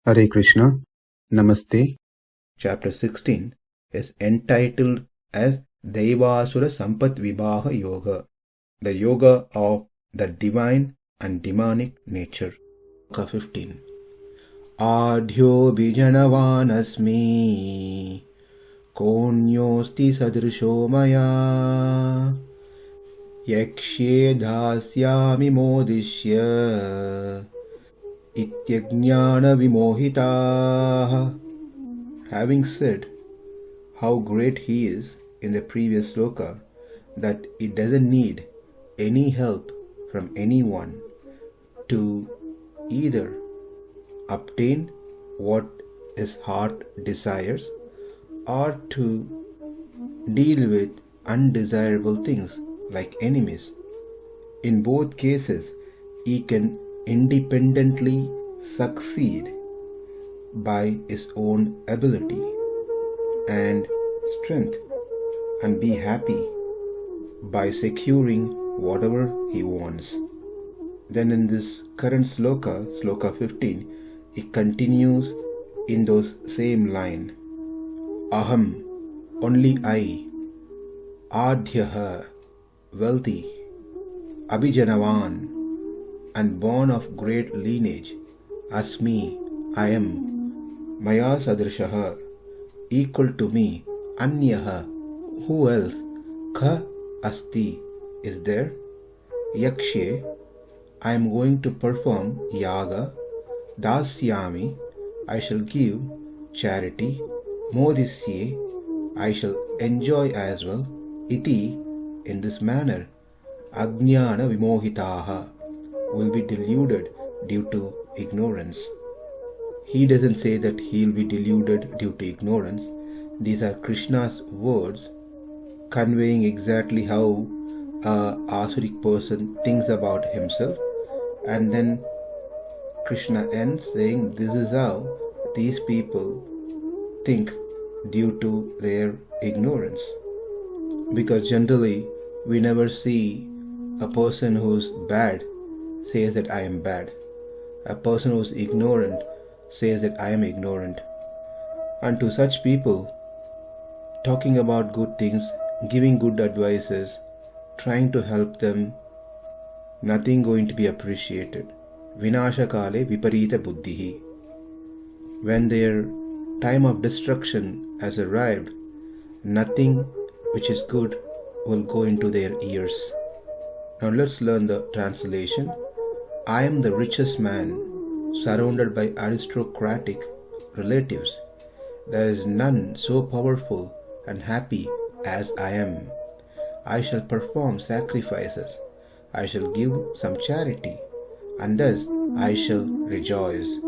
Hare Krishna, Namaste. Chapter 16 is entitled as Daivasura Sampat Vibhaga Yoga, the yoga of the divine and demonic nature. Sloka 15. āḍhyo bhijanavān asmi, konyosti sadṛśo mayā, yakṣye dāsyāmi modiṣya, ajñāna-vimohitāḥ. Having said how great he is in the previous sloka, that he doesn't need any help from anyone to either obtain what his heart desires or to deal with undesirable things like enemies. In both cases, he can independently succeed by his own ability and strength and be happy by securing whatever he wants. Then in this current sloka, sloka 15, it continues in those same line. Aham, only I, āḍhyo, wealthy, bhijanavān, and born of great lineage, asmi, I am, mayā sadṛśo, equal to me, ajñāna, who else, ka asti, is there, yakṣye, I am going to perform yaga, dāsyāmi, I shall give charity, modiṣya, I shall enjoy as well, iti, in this manner, ajñāna-vimohitāḥ, will be deluded due to ignorance. He doesn't say that he'll be deluded due to ignorance. These are Krishna's words conveying exactly how an asuric person thinks about himself, and then Krishna ends saying this is how these people think due to their ignorance. Because generally we never see a person who's bad says that I am bad. A person who is ignorant says that I am ignorant. And to such people, talking about good things, giving good advices, trying to help them, nothing going to be appreciated. Vinashakale viparita buddhihi. When their time of destruction has arrived, nothing which is good will go into their ears. Now let's learn the translation. I am the richest man, surrounded by aristocratic relatives. There is none so powerful and happy as I am. I shall perform sacrifices. I shall give some charity, and thus I shall rejoice.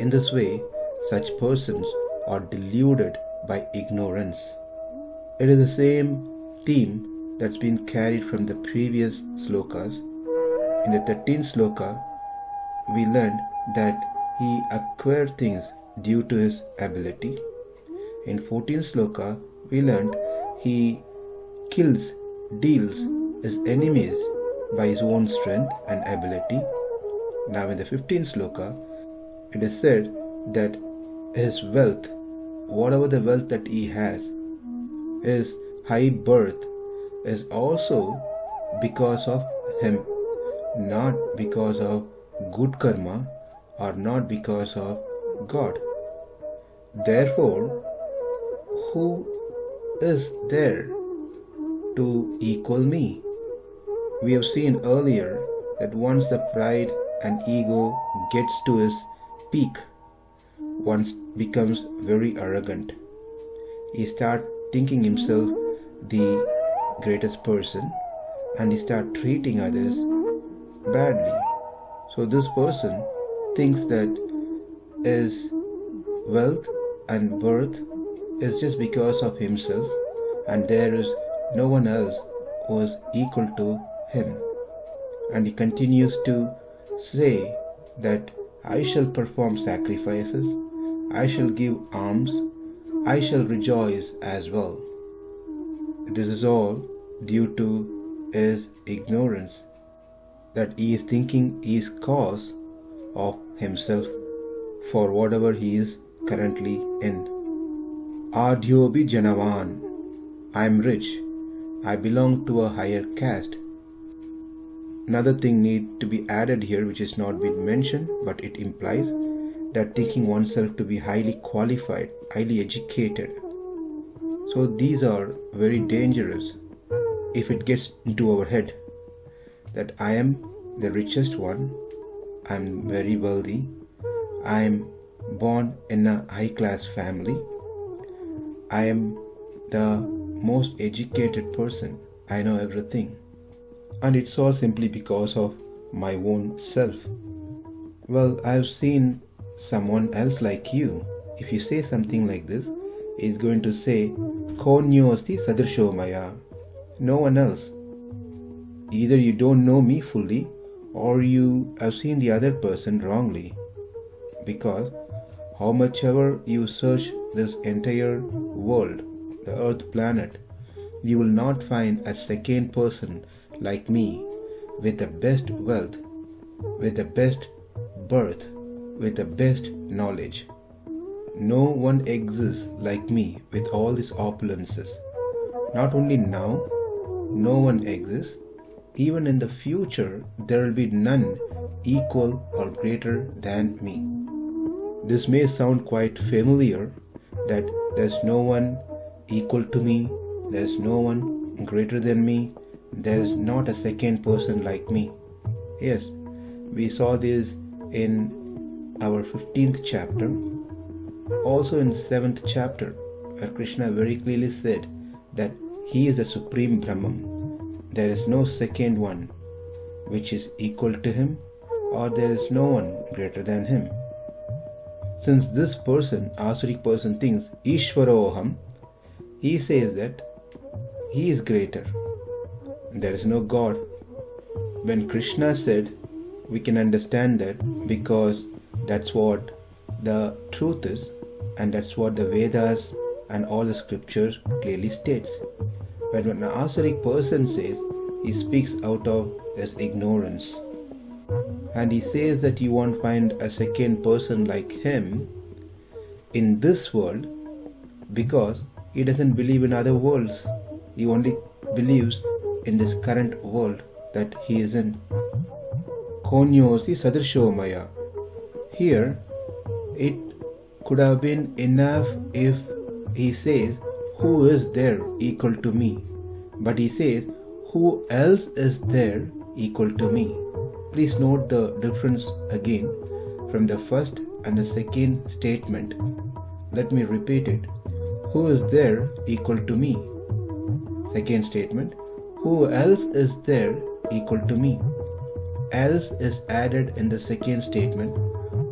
In this way, such persons are deluded by ignorance. It is the same theme that's been carried from the previous slokas. In the 13th sloka, we learned that he acquired things due to his ability. In 14th sloka, we learned he deals his enemies by his own strength and ability. Now in the 15th sloka, it is said that his wealth, whatever the wealth that he has, his high birth, is also because of him, not because of good karma or not because of God. Therefore, who is there to equal me? We have seen earlier that once the pride and ego gets to its peak, one becomes very arrogant. He starts thinking himself the greatest person, and he starts treating others badly. So this person thinks that his wealth and birth is just because of himself, and there is no one else who is equal to him. And he continues to say that I shall perform sacrifices, I shall give alms, I shall rejoice as well. This is all due to his ignorance, that he is thinking he is cause of himself. for whatever he is currently in. āḍhyo bhijanavān. I am rich. I belong to a higher caste. Another thing need to be added here, which is not been mentioned, but it implies that thinking oneself to be highly qualified, highly educated. So these are very dangerous if it gets into our head that I am the richest one, I am very wealthy, I am born in a high class family, I am the most educated person, I know everything. And it's all simply because of my own self. Well, I've seen someone else like you. If you say something like this, he's going to say, "Konyosti sadṛśo mayā." No one else. Either you don't know me fully, or you have seen the other person wrongly. Because how much ever you search this entire world, the earth planet, you will not find a second person like me, with the best wealth, with the best birth, with the best knowledge. No one exists like me with all these opulences. Not only now, no one exists. Even in the future, there will be none equal or greater than me. This may sound quite familiar, that there's no one equal to me, there's no one greater than me, there is not a second person like me. Yes, we saw this in our 15th chapter. Also in 7th chapter, where Krishna very clearly said that he is the supreme Brahman. There is no second one which is equal to him, or there is no one greater than him. Since this person, asuric person, thinks Ishvaroham, he says that he is greater. There is no God. When Krishna said, we can understand that because that's what the truth is, and that's what the Vedas and all the scriptures clearly states. But when an asuric person says, he speaks out of his ignorance. And he says that you won't find a second person like him in this world because he doesn't believe in other worlds. He only believes in this current world that he is in. Konyosti sadṛśo mayā. Here, it could have been enough if he says, who is there equal to me? But he says, who else is there equal to me? Please note the difference again from the first and the second statement. Let me repeat it. Who is there equal to me? Second statement. Who else is there equal to me? Else is added in the second statement.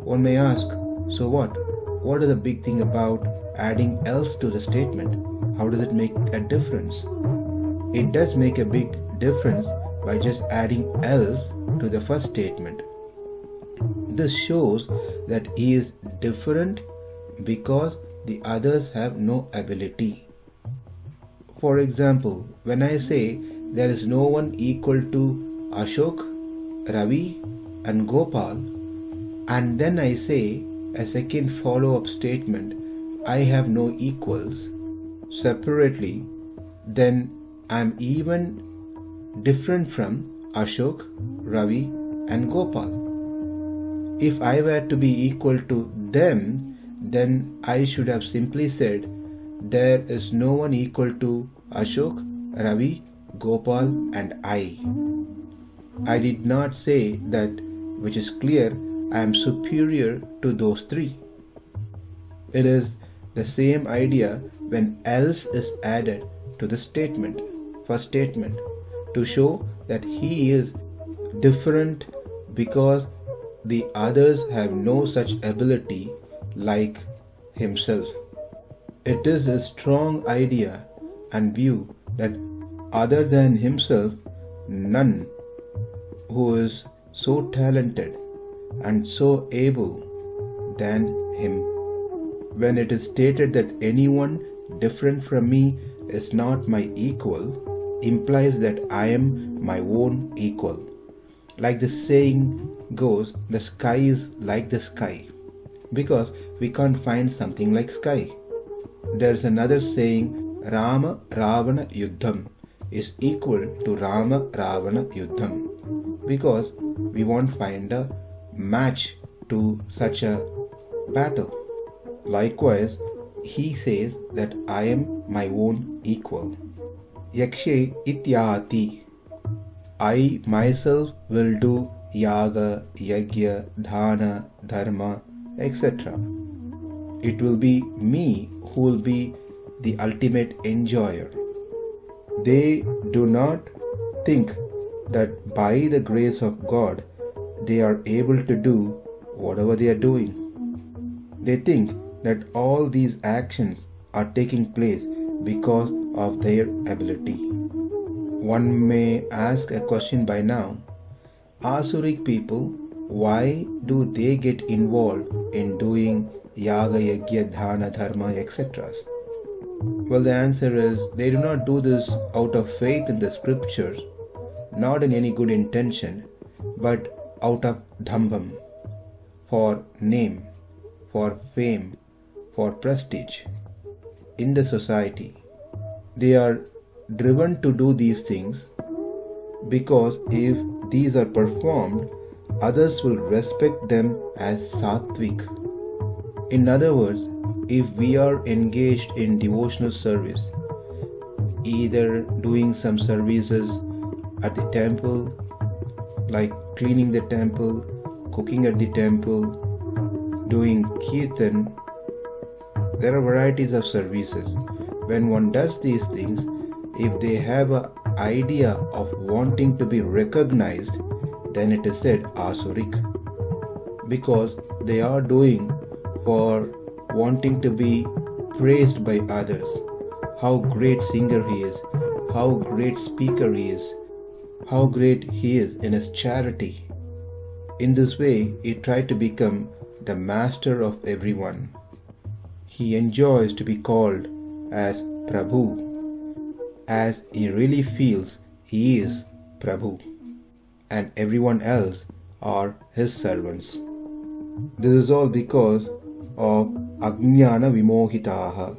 One may ask, so what? What is the big thing about adding else to the statement? How does it make a difference? It does make a big difference by just adding else to the first statement. This shows that he is different because the others have no ability. For example, when I say there is no one equal to Ashok, Ravi and Gopal, and then I say a second follow-up statement, I have no equals, separately, then I am even different from Ashok, Ravi and Gopal. If I were to be equal to them, then I should have simply said, there is no one equal to Ashok, Ravi, Gopal and I. I did not say that, which is clear, I am superior to those three. It is the same idea when else is added to the statement, first statement, to show that he is different because the others have no such ability like himself. It is a strong idea and view that other than himself, none who is so talented and so able than him. When it is stated that anyone different from me is not my equal, implies that I am my own equal. Like the saying goes, the sky is like the sky. because we can't find something like sky. There's another saying, Rama Ravana Yuddham is equal to Rama Ravana Yuddham, because we won't find a match to such a battle. Likewise, he says that I am my own equal. Yakṣye ityāti. I myself will do yaga, yajña, dāna, dharma, etc. It will be me who will be the ultimate enjoyer. They do not think that by the grace of God they are able to do whatever they are doing. They think that all these actions are taking place because of their ability. One may ask a question by now, Asuric people, why do they get involved in doing yaga, yajña, dāna, dharma, etc.? Well, the answer is they do not do this out of faith in the scriptures, not in any good intention, but out of dhambam, for name, for fame, for prestige in the society. They are driven to do these things because if these are performed, others will respect them as sattvic. In other words, if we are engaged in devotional service, either doing some services at the temple, like cleaning the temple, cooking at the temple, doing kirtan, there are varieties of services. When one does these things, if they have an idea of wanting to be recognized, then it is said asuric, because they are doing for wanting to be praised by others. How great singer he is, how great speaker he is, how great he is in his charity. In this way, he tried to become the master of everyone. He enjoys to be called as Prabhu, as he really feels he is Prabhu, and everyone else are his servants. This is all because of ajñāna-vimohitāḥ,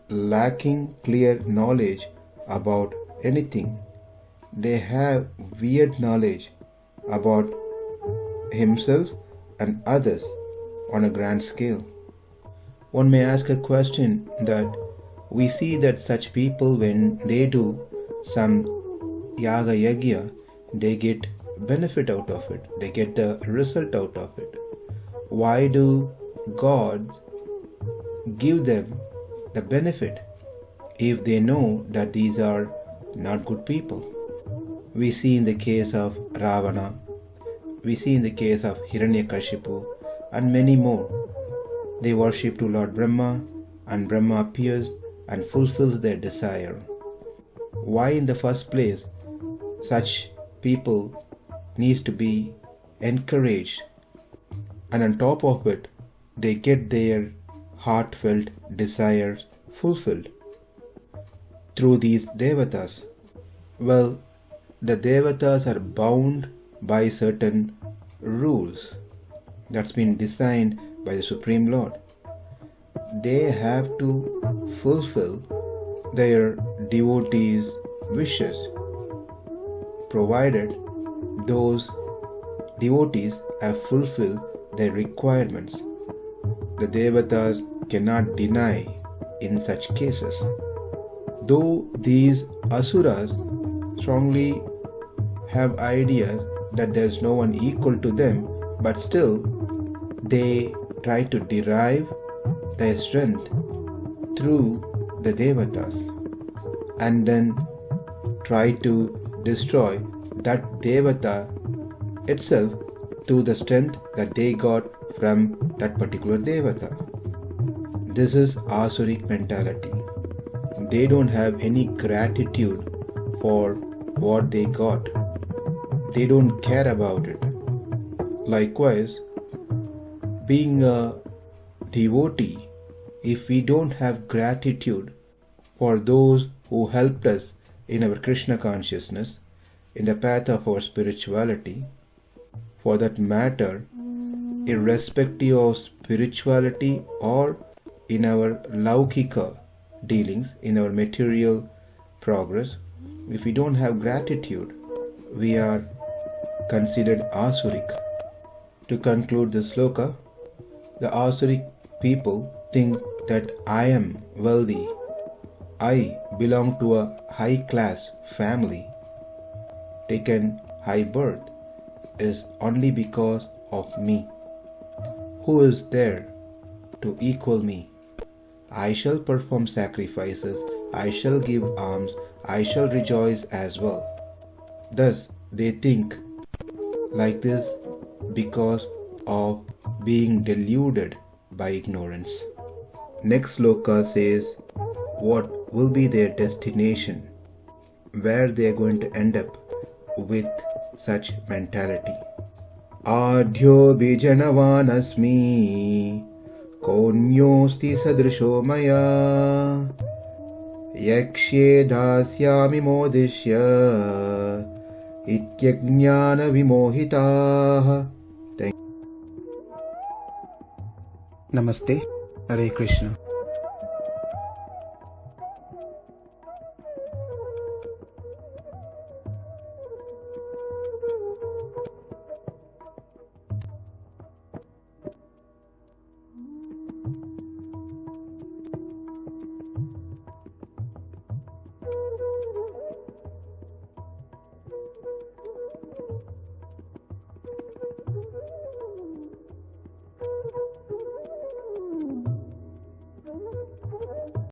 lacking clear knowledge about anything. They have weird knowledge about himself and others on a grand scale. One may ask a question that we see that such people, when they do some yaga yajña, they get benefit out of it. They get the result out of it. Why do gods give them the benefit if they know that these are not good people? We see in the case of Ravana, we see in the case of Hiranyakashipu and many more. They worship to Lord Brahma, and Brahma appears and fulfills their desire. Why in the first place such people needs to be encouraged, and on top of it they get their heartfelt desires fulfilled through these devatas? Well, the devatas are bound by certain rules that's been designed by the Supreme Lord. They have to fulfill their devotees' wishes, provided those devotees have fulfilled their requirements. The devatas cannot deny in such cases. Though these asuras strongly have ideas that there is no one equal to them, but still they try to derive their strength through the devatas and then try to destroy that devata itself to the strength that they got from that particular devata. This is asuric mentality. They don't have any gratitude for what they got. They don't care about it. Likewise, being a devotee, if we don't have gratitude for those who helped us in our Krishna consciousness, in the path of our spirituality, for that matter, irrespective of spirituality or in our laukika dealings, in our material progress, if we don't have gratitude, we are considered asurik. To conclude the sloka, the asurik people think that I am wealthy, I belong to a high class family, taken high birth is only because of me. Who is there to equal me? I shall perform sacrifices, I shall give alms, I shall rejoice as well. Thus, they think like this because of being deluded by ignorance. Next sloka says what will be their destination, where they are going to end up with such mentality. āḍhyo bhijanavān asmi konyosti sadṛśo mayā yakṣye dāsyāmi modiṣya ajñāna-vimohitāḥ. Namaste. Hare Krishna.